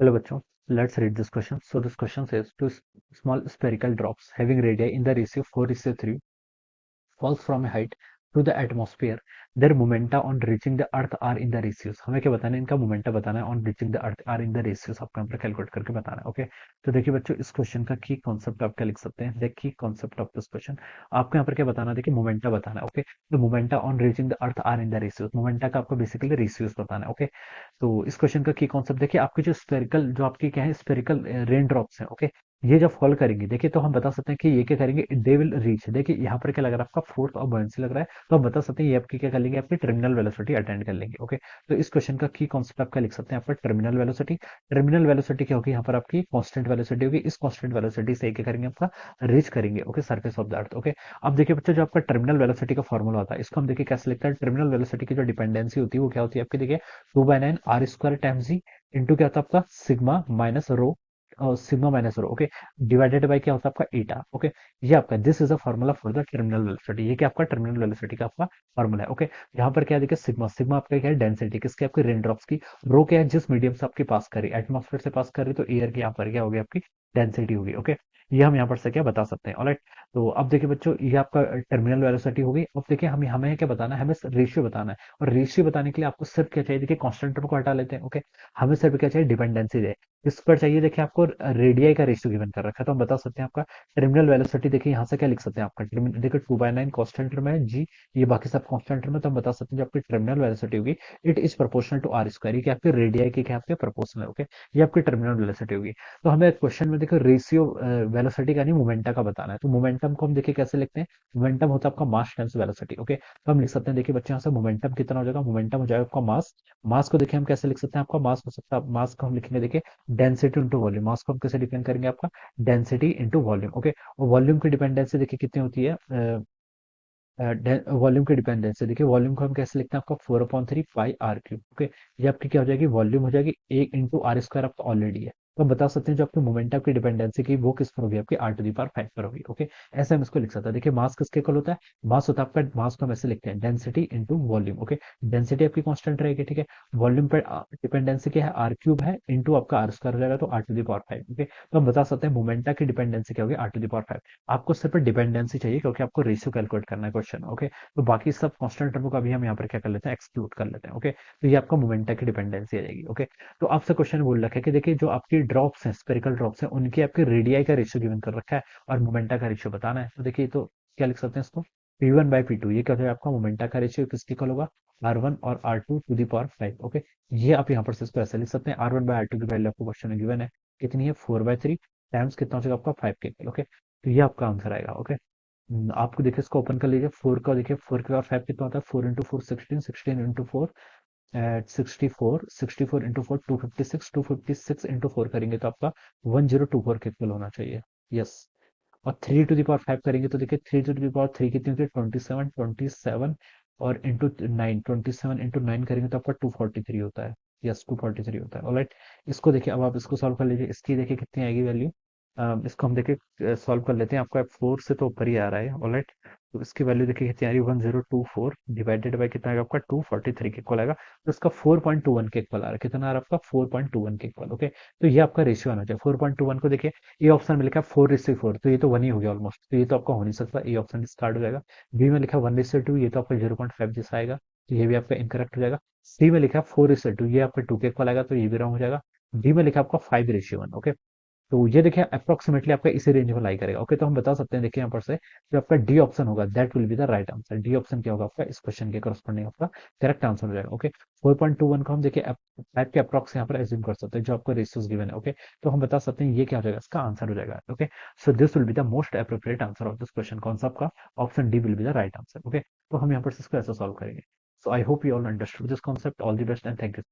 Hello bachcho, let's read this question. So this question says two small spherical drops having radii in the ratio 4:3 falls from a height to the atmosphere. Their momenta on reaching the earth are in the ratios. हमें क्या बताना है, इनका momenta बताना है on reaching the earth are in the ratios आपको यहाँ पर कैलकुलेट करके बताना है। ओके, तो देखिए बच्चों, इस क्वेश्चन का की कॉन्सेप्ट आप क्या लिख सकते हैं। देखिए कॉन्सेप्ट ऑफ दिस क्वेश्चन आपको यहाँ पर क्या बताना है, देखिए मोमेंटा बताना है। ओके, तो momenta on reaching the earth are in the ratios, momenta का आपको बेसिकली रेशियोस बताना है। ओके, तो इस क्वेश्चन का की कॉन्सेप्ट देखिए, आपके जो स्पेरिकल जो आपकी क्या है स्पेरिकल रेन ड्रॉप्स हैं। ओके, ये जब फॉल करेंगे देखिए तो हम बता सकते हैं कि ये क्या करेंगे, दे विल रीच। देखिए यहाँ पर क्या लग रहा है आपका फोर्थ और बॉयंसी लग रहा है, तो हम बता सकते हैं ये आपकी क्या कर लेंगे, आपकी टर्मिनल वेलोसिटी अटेंड कर लेंगे। ओके, तो इस क्वेश्चन का की कॉन्सेप्ट आप क्या लिख सकते हैं, आपका टर्मिनल वेलोसिटी। टर्मिनल वेलोसिटी क्या होगी, यहाँ पर आपकी कांस्टेंट वेलोसिटी होगी। इस कांस्टेंट वेलोसिटी से क्या करेंगे, आपका रीच करेंगे। Okay, surface of the earth. Okay, अब देखिए बच्चों, जो आपका टर्मिनल वेलोसिटी का फॉर्मूला होता है, इसको हम देखिए कैसे लिखते हैं। टर्मिनल वेलोसिटी की जो डिपेंडेंसी होती है वो क्या होती है आपकी, देखिए 2/9 R square times g into क्या होता है आपका sigma minus rho, sigma minus rho. Okay, divided by क्या होता है आपका ईटा। ओके, ये आपका this is a formula for the terminal velocity. ये क्या आपका टर्मिनल वेलोसिटी का आपका फार्मूला है। ओके, यहाँ पर क्या देखिए सिग्मा, सिग्मा आपका क्या है डेंसिटी किसकी, आपके रेन ड्रॉप्स की। रो क्या है, जिस मीडियम से आपकी पास कर रही है, एटमॉस्फेयर से पास कर रही है, तो एयर की यहाँ पर क्या होगी आपकी डेंसिटी होगी। ओके, ये हम यहाँ पर से क्या बता सकते हैं। ऑलराइट, तो अब देखिए बच्चों, ये आपका टर्मिनल वेलोसिटी होगी। अब देखिए हमें हमें क्या बताना है, हमें रेशियो बताना है। और रेशियो बताने के लिए आपको सिर्फ क्या चाहिए, देखिए कांस्टेंट टर्म को हटा लेते हैं। ओके, हमें सिर्फ क्या चाहिए, डिपेंडेंसी दे। इस पर चाहिए देखिए आपको रेडियाई का रेशियो गिवन कर रखा है, तो हम बता सकते हैं आपका टर्मिनल वेलोसिटी। देखिए यहाँ से क्या लिख सकते हैं, आपका टर्मिनल देखिए 2/9 कांस्टेंट टर्म है जी, ये बाकी सब कांस्टेंट टर्म है, तो हम बता सकते हैं जो आपकी टर्मिनल वेलोसिटी होगी it is proportional to R square. ये क्या आपके रेडियाई की क्या आपके प्रोपोर्शनल है। ओके, ये आपकी टर्मिनल वेलोसिटी होगी। तो हमें क्वेश्चन में देखो रेशियो वेलोसिटी का नहीं मोमेंटा का बताना है, तो मोमेंटम को हम देखिए कैसे लिखते हैं। मोमेंटम होता है आपका मास टाइम्स वेलोसिटी। ओके, तो हम लिख सकते हैं देखिए बच्चे यहाँ से मोमेंटम कितना हो जाएगा, मोमेंटम हो जाएगा आपका मास। मास को देखिए हम कैसे लिख सकते हैं, आपका मास हो सकता है, मास को हम लिखेंगे देखिए डेंसिटी इंटू वॉल्यूम। मास को हम कैसे डिफाइन करेंगे, आपका डेंसिटी इंटू वॉल्यूम। ओके, और वॉल्यूम की डिपेंडेंसी देखिए कितनी होती है, वॉल्यूम की डिपेंडेंसी देखिए, वॉल्यूम को हम कैसे लिखते हैं, आपका 4/3 पाई आर क्यूब। ओके, ये आपकी क्या हो जाएगी, वॉल्यूम हो जाएगी 1 इंटू आर स्क्वायर आपका ऑलरेडी है। तो हम बता सकते हैं जो आपकी मोमेंटम की डिपेंडेंसी की वो किस पर होगी, आपकी r⁵ पर होगी। ओके, ऐसे हम इसको लिख सकते हैं। देखिए मास किसके इक्वल होता है, मास होता है आपका, मास को हम ऐसे लिखते हैं density into volume. Okay, density आपकी कांस्टेंट रहेगी। ठीक है, वॉल्यूम पर डिपेंडेंसी क्या है, आर क्यूब है इंटू आपका r² हो जाएगा, तो r⁵ ओके, तो हम बता सकते हैं मोमेंटा की डिपेंडेंसी क्या होगी, r⁵। आपको सिर्फ डिपेंडेंसी चाहिए क्योंकि आपको रेशियो कैलकुलेट करना है क्वेश्चन। ओके, तो बाकी सब कांस्टेंट टर्म को अभी हम यहाँ पर क्या कर लेते हैं, एक्सक्लूड कर लेते हैं। ओके, तो ये आपका मोमेंटा की डिपेंडेंसी आ जाएगी। ओके, तो आपसे क्वेश्चन बोल रखा है कि देखिए जो आपकी ड्रॉप्स हैं, स्पेरिकल ड्रॉप्स हैं, उनकी आपकी रेडियाई का रेशियो गिवन कर रखा है और मोमेंटा का रेशियो बताना है। तो देखिए तो क्या लिख सकते हैं इसको, P1/P2, ये क्या हो जाएगा आपका मोमेंटा का रेशियो किसके इक्वल होगा, R1 और R2⁵ ओके, ये आप यहाँ पर से इसको ऐसे लिख सकते हैं। R1/R2 की वैल्यू आपको क्वेश्चन में गिवन है कितनी है, 4/3 टाइम्स कितना हो जाएगा आपका 5 के इक्वल। ओके, तो ये आपका आंसर आएगा। ओके, आपको देखिए इसको ओपन कर लीजिए, 4 का देखिए 4 के बाद 5 कितना होता है, 4 × 4 16, 16 × 4 एट 64, 64 × 4 256, 256 × 4 करेंगे तो आपका 1024 के इक्वल होना चाहिए। यस, और 3⁵ करेंगे तो देखिए 3⁵ कितनी होती है, 27, 27 और इंटू 9, 27 × 9 करेंगे तो आपका 243 होता है। यस, 243 होता है। ऑलराइट, इसको देखिए, अब आप इसको सॉल्व कर लीजिए, इसकी देखिए कितनी आएगी वैल्यू। इसको हम देखिए सॉल्व कर लेते हैं, आपका 4 से तो ऊपर ही आ रहा है। ऑलराइट, तो इसकी वैल्यू देखिए कितनी आ रही है, 1024 डिवाइडेड बाय कितना आएगा आपका 243 के इक्वल आएगा। तो इसका 4.21 के इक्वल आ रहा है, कितना आ रहा है आपका 4.21 के इक्वल। ओके, तो ये आपका रेशियो आना चाहिए 4.21 को। देखिए ए ऑप्शन में लिखा है 4:4, तो ये तो 1 ही हो गया ऑलमोस्ट, तो ये तो आपका हो नहीं सकता, ए ऑप्शन डिस्कार्ड हो जाएगा। बी में लिखा है 1:2, ये तो आपका 0.5 जैसा आएगा, तो ये भी आपका इनकरेक्ट हो जाएगा। सी में लिखा है 4:2, ये आपका 2 के इक्वल आएगा, तो ये भी रॉन्ग हो जाएगा। डी में लिखा है आपका 5:1। ओके, तो ये देखिए अप्रोक्सीमेटली आपका इसी रेंज में लाई करेगा। ओके, तो हम बता सकते हैं देखिए यहाँ पर से जो आपका डी ऑप्शन होगा that will be the right answer. D option क्या होगा आपका, इस क्वेश्चन के करस्पॉन्डिंग आपका करेक्ट आंसर हो जाएगा। ओके, 4.21 को हम देखिए टाइप के अप्रॉक्स यहाँ पर एज्यूम कर सकते हैं जो आपको रेशियोज गिवन है। ओके, तो हम बता सकते हैं ये क्या हो जाएगा, इसका आंसर हो जाएगा। Okay, so this will be the most appropriate answer of this question. कौन सा आपका, option D will be the right answer. Okay, तो हम यहाँ पर से इसको ऐसा सॉल्व करेंगे। So I hope you all understood this concept. All the best and thank you.